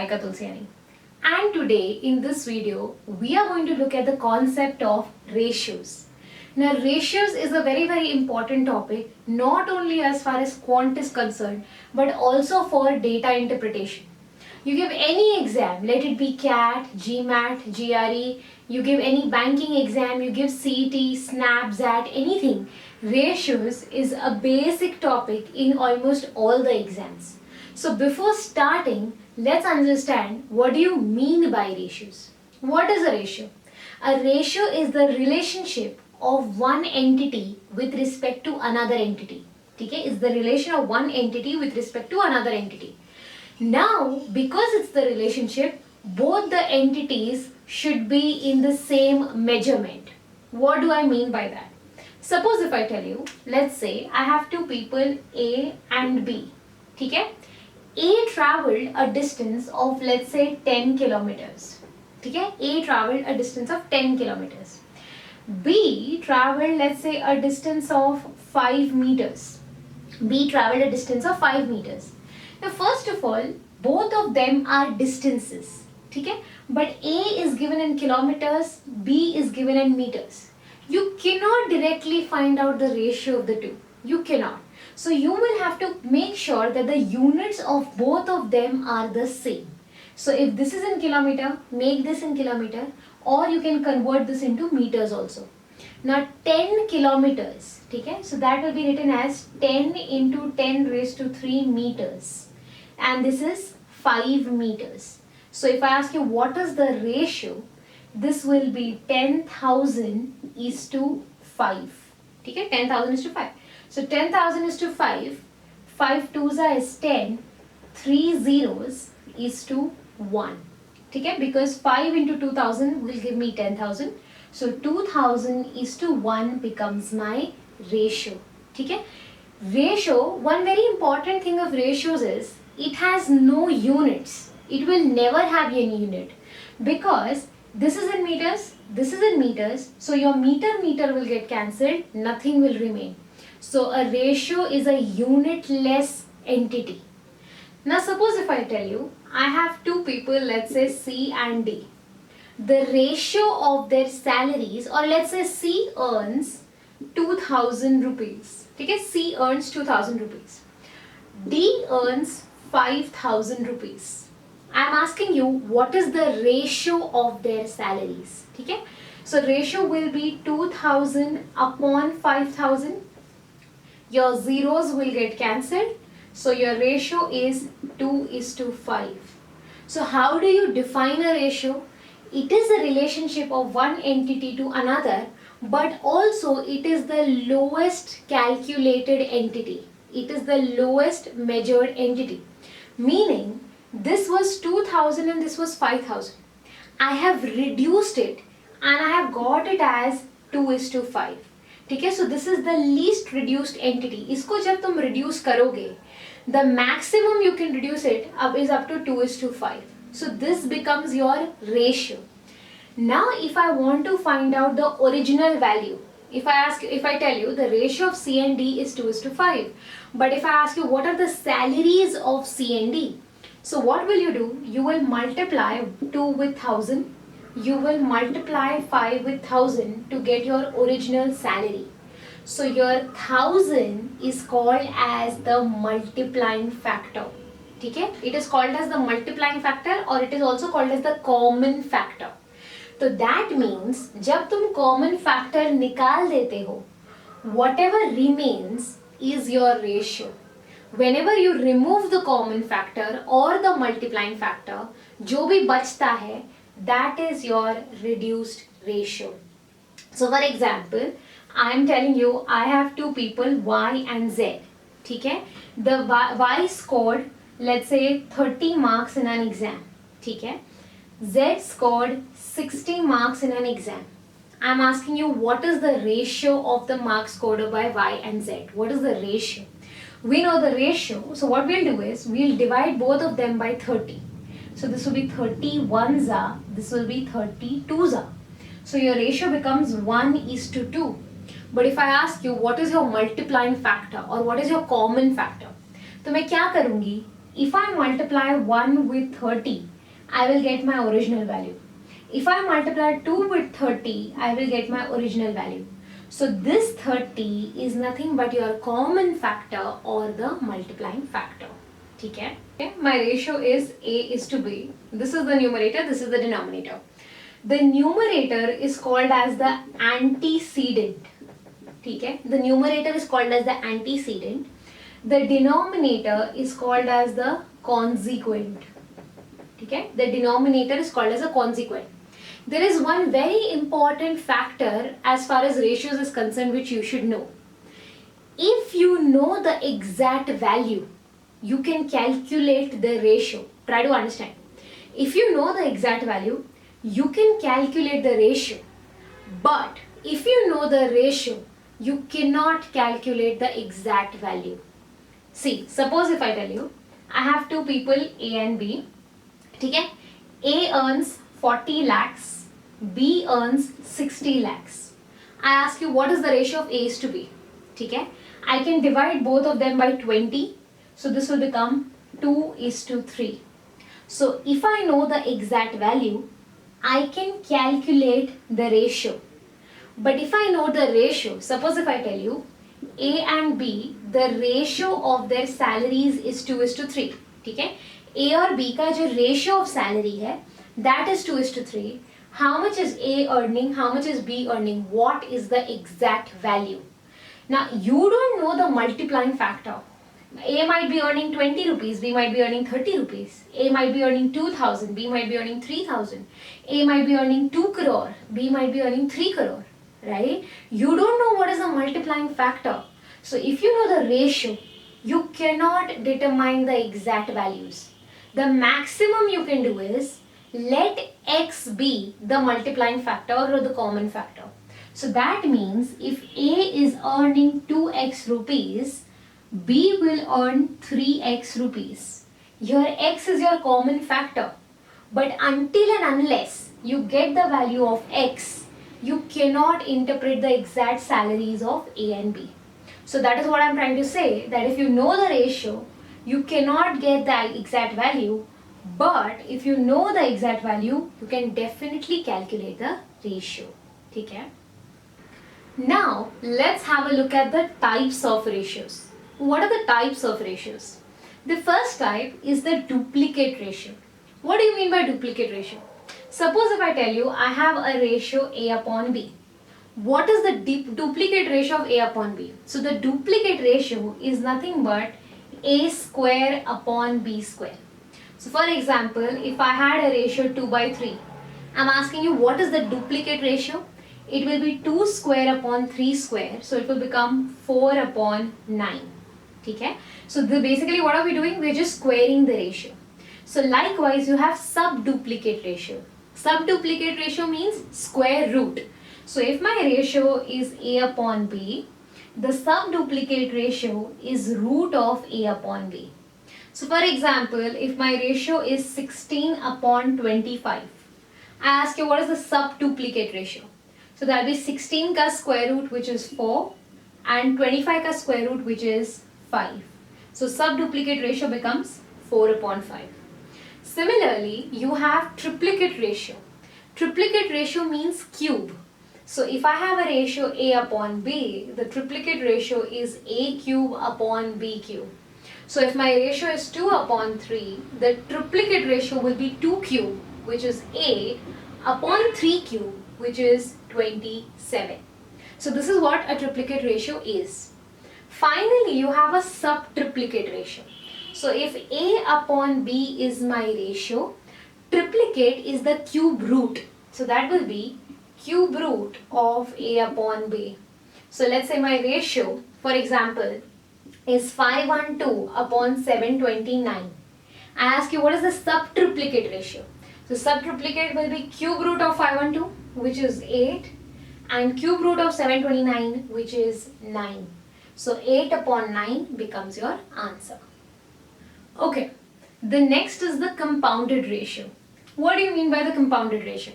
Saika Tulsiani. And today in this video, we are going to look at the concept of ratios. Now, ratios is a very important topic, not only as far as quant is concerned, but also for data interpretation. You give any exam, let it be CAT, GMAT, GRE, you give any banking exam, you give CET, SNAP, XAT, anything. Ratios is a basic topic in almost all the exams. So before starting, let's understand what do you mean by ratios. What is a ratio? A ratio is the relationship of one entity with respect to another entity. Okay? It's the relation of one entity with respect to another entity. Now, because it's the relationship, both the entities should be in the same measurement. What do I mean by that? Suppose if I tell you, let's say I have two people A and B. Okay? A traveled a distance of, let's say, 10 kilometers. Okay? A traveled a distance of 10 kilometers. B traveled, let's say, a distance of 5 meters. B traveled a distance of 5 meters. Now, first of all, both of them are distances. Okay? But A is given in kilometers, B is given in meters. You cannot directly find out the ratio of the two. You cannot. So you will have to make sure that the units of both of them are the same. So if this is in kilometer, make this in kilometer, or you can convert this into meters also. Now 10 kilometers, okay? So that will be written as 10 into 10 raised to 3 meters. And this is 5 meters. So if I ask you what is the ratio, this will be 10,000 is to 5. Okay? 10,000 is to 5. So 10,000 is to 5, 5 twos is 10, 3 zeros is to 1. Okay? Because 5 into 2,000 will give me 10,000. So 2,000 is to 1 becomes my ratio. Okay? Ratio, one very important thing of ratios is it has no units. It will never have any unit because this is in meters, this is in meters. So your meter will get cancelled, nothing will remain. So a ratio is a unitless entity. Now suppose if I tell you, I have two people, let's say C and D. The ratio of their salaries, or let's say C earns 2,000 rupees. Okay, C earns 2,000 rupees. D earns 5,000 rupees. I am asking you what is the ratio of their salaries. Okay, so ratio will be 2,000 upon 5,000. Your zeros will get cancelled. So your ratio is 2 is to 5. So how do you define a ratio? It is a relationship of one entity to another, but also it is the lowest calculated entity. It is the lowest measured entity. Meaning this was 2,000 and this was 5,000. I have reduced it and I have got it as 2 is to 5. ठीक है, so this is the least reduced entity. इसको जब तुम reduce करोगे, the maximum you can reduce it is up to 2 is to 5. So this becomes your ratio. Now if I want to find out the original value, if I tell you the ratio of C and D is 2 is to 5, but if I ask you what are the salaries of C and D, so what will you do? You will multiply 2 with 1,000. You will multiply 5 with 1,000 to get your original salary. So your 1,000 is called as the multiplying factor. Okay? It is called as the multiplying factor or it is also called as the common factor. So that means जब तुम common factor निकाल देते हो, whatever remains is your ratio. Whenever you remove the common factor or the multiplying factor, जो भी बचता है, that is your reduced ratio. So for example, I am telling you I have two people Y and Z. ठीक है? The Y scored, let's say 30 marks in an exam. ठीक है? Z scored 60 marks in an exam. I am asking you what is the ratio of the marks scored by Y and Z? What is the ratio? We know the ratio, so what we'll do is we'll divide both of them by 30. So this will be 30 ones-a, this will be 30 twos-a. So your ratio becomes 1 is to 2. But if I ask you what is your multiplying factor or what is your common factor, तो मैं क्या करूँगी? If I multiply 1 with 30, I will get my original value. If I multiply 2 with 30, I will get my original value. So this 30 is nothing but your common factor or the multiplying factor. Okay? My ratio is A is to B. This is the numerator, this is the denominator. The numerator is called as the antecedent. Okay? The numerator is called as the antecedent. The denominator is called as the consequent. Okay? The denominator is called as a consequent. There is one very important factor as far as ratios is concerned which you should know. If you know the exact value, you can calculate the ratio. Try to understand. If you know the exact value, you can calculate the ratio. But if you know the ratio, you cannot calculate the exact value. See, suppose if I tell you, I have two people A and B. Okay? A earns 40 lakhs. B earns 60 lakhs. I ask you what is the ratio of A is to B. Okay? I can divide both of them by 20. So this will become 2 is to 3. So if I know the exact value, I can calculate the ratio. But if I know the ratio, suppose if I tell you A and B, the ratio of their salaries is 2 is to 3. Okay? A और B का जो ratio of salary है, that is 2 is to 3. How much is A earning? How much is B earning? What is the exact value? Now, you don't know the multiplying factor. A might be earning 20 rupees, B might be earning 30 rupees. A might be earning 2,000, B might be earning 3,000. A might be earning 2 crore, B might be earning 3 crore, right? You don't know what is the multiplying factor. So, if you know the ratio, you cannot determine the exact values. The maximum you can do is let x be the multiplying factor or the common factor. So that means if A is earning 2x rupees, B will earn 3x rupees. Here x is your common factor. But until and unless you get the value of x, you cannot interpret the exact salaries of A and B. So that is what I am trying to say, that if you know the ratio, you cannot get the exact value. But if you know the exact value, you can definitely calculate the ratio. Okay? Now, let's have a look at the types of ratios. What are the types of ratios? The first type is the duplicate ratio. What do you mean by duplicate ratio? Suppose if I tell you I have a ratio A upon B. What is the duplicate ratio of A upon B? So the duplicate ratio is nothing but A square upon B square. So for example, if I had a ratio 2 by 3, I'm asking you what is the duplicate ratio? It will be 2 square upon 3 square. So it will become 4 upon 9. Okay? So basically what are we doing? We're just squaring the ratio. So likewise, you have subduplicate ratio. Subduplicate ratio means square root. So if my ratio is A upon B, the subduplicate ratio is root of A upon B. So for example, if my ratio is 16 upon 25, I ask you what is the subduplicate ratio. So that will be 16 ka square root which is 4 and 25 ka square root which is 5. So subduplicate ratio becomes 4 upon 5. Similarly, you have triplicate ratio. Triplicate ratio means cube. So if I have a ratio A upon B, the triplicate ratio is A cube upon B cube. So if my ratio is 2 upon 3, the triplicate ratio will be 2 cube, which is A, upon 3 cube, which is 27. So this is what a triplicate ratio is. Finally, you have a subtriplicate ratio. So if A upon B is my ratio, triplicate is the cube root. So that will be cube root of A upon B. So let's say my ratio, for example, is 512 upon 729. I ask you what is the subtriplicate ratio. So subtriplicate will be cube root of 512 which is 8 and cube root of 729 which is 9. So 8 upon 9 becomes your answer. Okay, the next is the compounded ratio. What do you mean by the compounded ratio?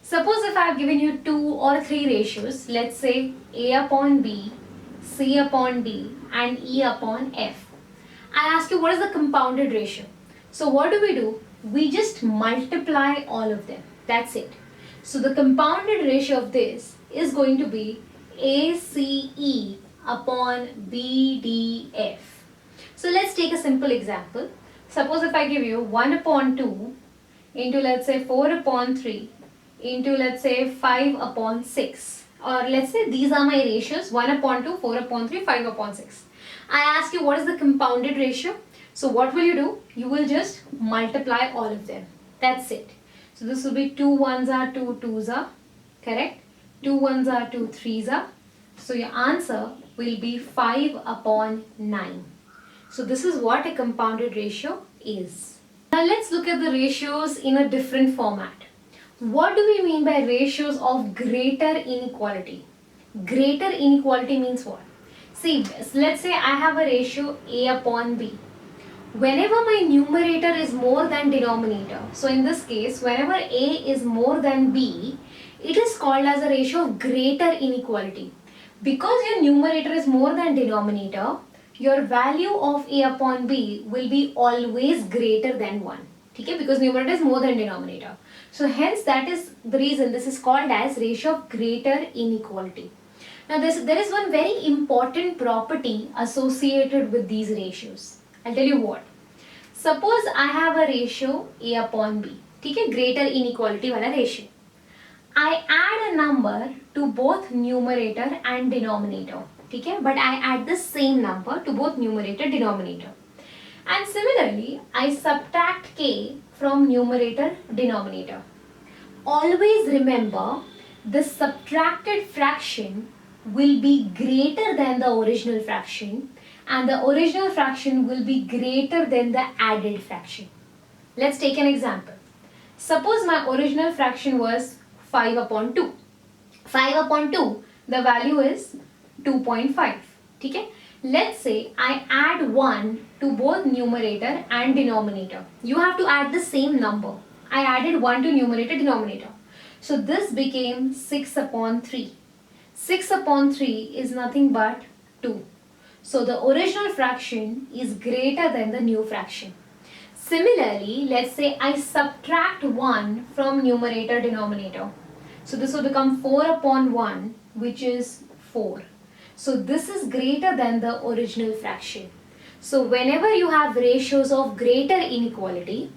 Suppose if I have given you 2 or 3 ratios, let's say A upon B, C upon D and E upon F. I ask you what is the compounded ratio. So what do? we just multiply all of them. That's it. So the compounded ratio of this is going to be ACE upon BDF. So let's take a simple example. Suppose if I give you 1 upon 2 into let's say 4 upon 3 into let's say 5 upon 6, or let's say these are my ratios: 1 upon 2, 4 upon 3, 5 upon 6. I ask you what is the compounded ratio. So what will you do? You will just multiply all of them. That's it. So this will be 2 ones are 2 twos are, correct? 2 ones are 2 threes are. So your answer will be 5 upon 9. So this is what a compounded ratio is. Now let's look at the ratios in a different format. What do we mean by ratios of greater inequality? Greater inequality means what? See, let's say I have a ratio A upon B. Whenever my numerator is more than denominator, so in this case, whenever A is more than B, it is called as a ratio of greater inequality. Because your numerator is more than denominator, your value of A upon B will be always greater than 1. Okay? Because numerator is more than denominator. So hence that is the reason this is called as ratio of greater inequality. Now there is one very important property associated with these ratios. I'll tell you what. Suppose I have a ratio A upon B. Okay? Greater inequality wala ratio. I add a number to both numerator and denominator. Okay? But I add the same number to both numerator and denominator. And similarly, I subtract k from numerator denominator. Always remember, the subtracted fraction will be greater than the original fraction, and the original fraction will be greater than the added fraction. Let's take an example. Suppose my original fraction was 5 upon 2. 5 upon 2, the value is 2.5. Okay? Let's say I add 1 to both numerator and denominator. You have to add the same number. I added 1 to numerator, denominator. So this became 6 upon 3. 6 upon 3 is nothing but 2. So the original fraction is greater than the new fraction. Similarly, let's say I subtract 1 from numerator denominator. So this will become 4 upon 1, which is 4. So this is greater than the original fraction. So whenever you have ratios of greater inequality,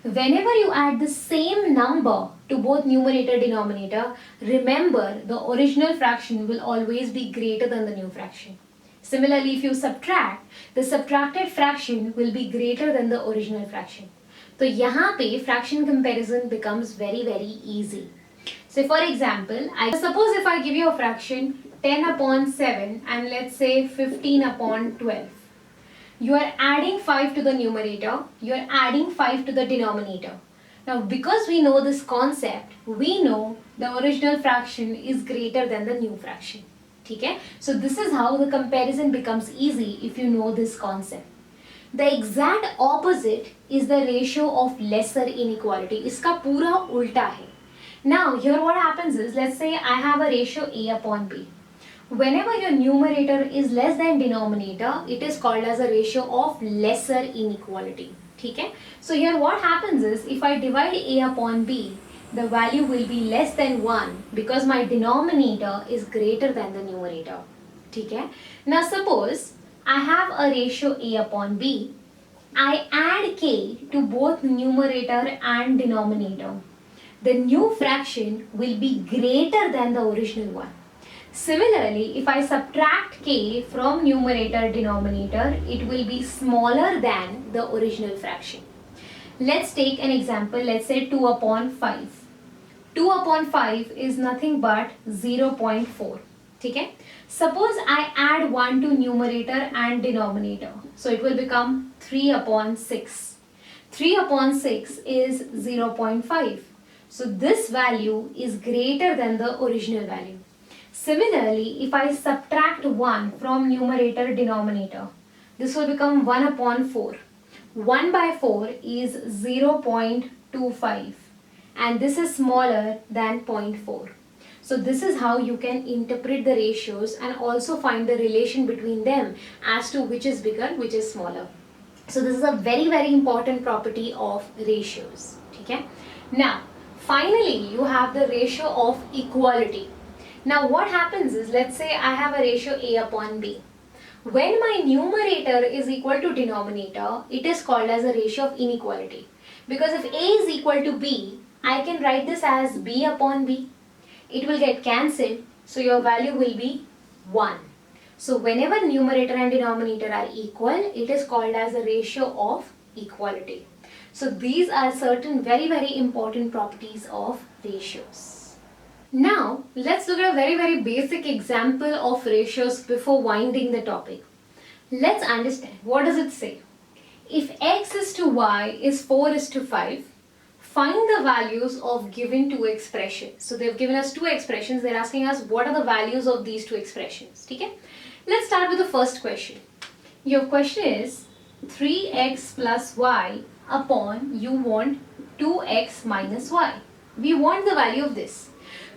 whenever you add the same number to both numerator and denominator, remember the original fraction will always be greater than the new fraction. Similarly, if you subtract, the subtracted fraction will be greater than the original fraction. So यहाँ पे fraction comparison becomes very easy. So for example, I suppose if I give you a fraction 10 upon 7 and let's say 15 upon 12. You are adding 5 to the numerator, you are adding 5 to the denominator. Now because we know this concept, we know the original fraction is greater than the new fraction. Okay? So this is how the comparison becomes easy if you know this concept. The exact opposite is the ratio of lesser inequality. इसका पूरा उल्टा है. Now here what happens is, let's say I have a ratio A upon B. Whenever your numerator is less than denominator, it is called as a ratio of lesser inequality. Okay? So here what happens is, if I divide A upon B, the value will be less than 1 because my denominator is greater than the numerator. Okay? Now suppose I have a ratio A upon B. I add k to both numerator and denominator. The new fraction will be greater than the original one. Similarly, if I subtract k from numerator denominator, it will be smaller than the original fraction. Let's take an example. Let's say 2 upon 5. 2 upon 5 is nothing but 0.4. Okay? Suppose I add 1 to numerator and denominator. So it will become 3 upon 6. 3 upon 6 is 0.5. So this value is greater than the original value. Similarly, if I subtract 1 from numerator denominator, this will become 1 upon 4. 1 by 4 is 0.25 and this is smaller than 0.4. So this is how you can interpret the ratios and also find the relation between them as to which is bigger, which is smaller. So this is a very important property of ratios. Okay? Now, finally, you have the ratio of equality. Now, what happens is, let's say I have a ratio A upon B. When my numerator is equal to denominator, it is called as a ratio of inequality. Because if A is equal to B, I can write this as B upon B. It will get cancelled, so your value will be 1. So whenever numerator and denominator are equal, it is called as a ratio of equality. So these are certain very important properties of ratios. Now let's look at a very basic example of ratios before winding the topic. Let's understand, what does it say? If x is to y is 4 is to 5, find the values of given two expressions. So they've given us two expressions. They're asking us what are the values of these two expressions. Okay? Let's start with the first question. Your question is 3x plus y upon you want 2x minus y. We want the value of this.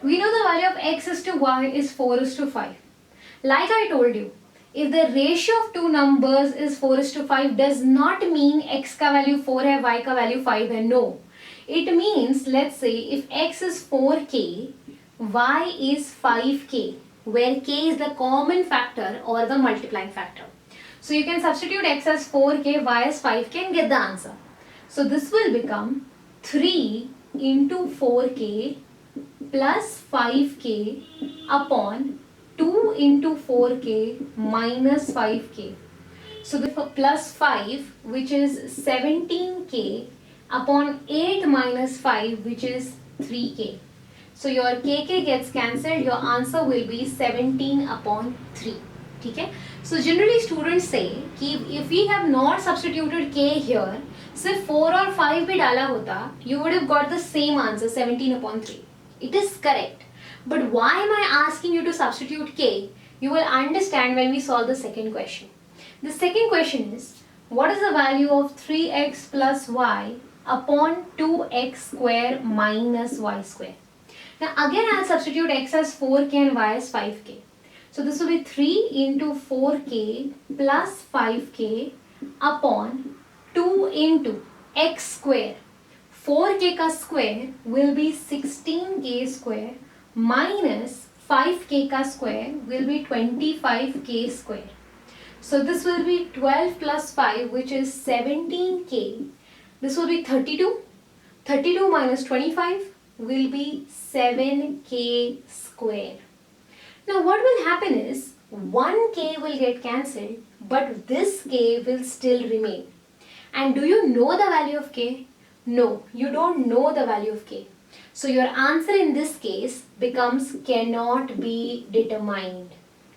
We know the value of x is to y is 4 is to 5. Like I told you, if the ratio of two numbers is 4 is to 5 does not mean x ka value 4 hai, y ka value 5 hai. No. It means, let's say, if x is 4k, y is 5k, where k is the common factor or the multiplying factor. So you can substitute x as 4k, y as 5k and get the answer. So this will become 3 into 4k plus 5k upon 2 into 4k minus 5k. So therefore plus 5, which is 17k upon 8 minus 5, which is 3k. So your kk gets cancelled, your answer will be 17 upon 3. Okay? So generally students say if we have not substituted k here, सिर्फ 4 और 5 भी डाला होता, you would have got the same answer, 17 upon 3. It is correct. But why am I asking you to substitute k? You will understand when we solve the second question. The second question is, what is the value of 3x plus y upon 2x square minus y square? Now again I'll substitute x as 4k and y as 5k. So this will be 3 into 4k plus 5k upon 2 into x square. 4k ka square will be 16k square minus 5k ka square will be 25k square. So this will be 12 plus 5, which is 17k. This will be 32. 32 minus 25 will be 7k square. Now what will happen is 1k will get cancelled, but this k will still remain. And do you know the value of k? No, you don't know the value of k. So your answer in this case becomes cannot be determined.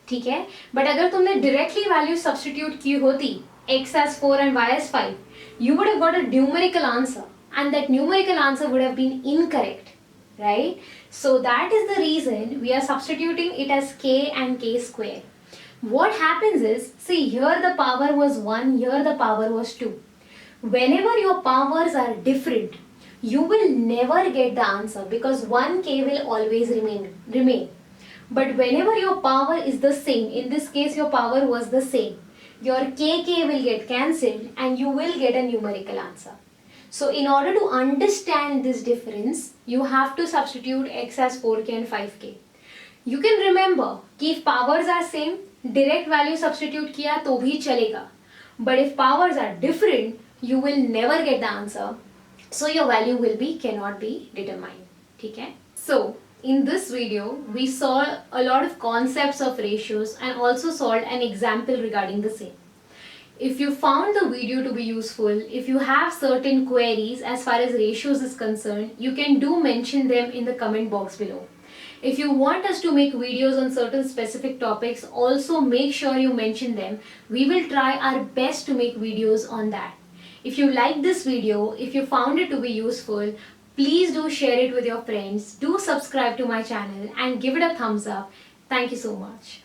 ठीक है? But अगर तुमने directly value substitute की होती, x as 4 and y as 5, you would have got a numerical answer, and that numerical answer would have been incorrect, right? So that is the reason we are substituting it as k and k square. What happens is, see here the power was 1, here the power was 2. Whenever your powers are different, you will never get the answer because 1k will always remain. But whenever your power is the same, in this case your power was the same, your kk will get cancelled and you will get a numerical answer. So in order to understand this difference, you have to substitute x as 4k and 5k. You can remember कि if powers are same, direct value substitute किया तो भी चलेगा. But if powers are different, you will never get the answer. So your value will be cannot be determined. Okay? So in this video, we saw a lot of concepts of ratios and also solved an example regarding the same. If you found the video to be useful, if you have certain queries as far as ratios is concerned, you can do mention them in the comment box below. If you want us to make videos on certain specific topics, also make sure you mention them. We will try our best to make videos on that. If you like this video, if you found it to be useful, please do share it with your friends. Do subscribe to my channel and give it a thumbs up. Thank you so much.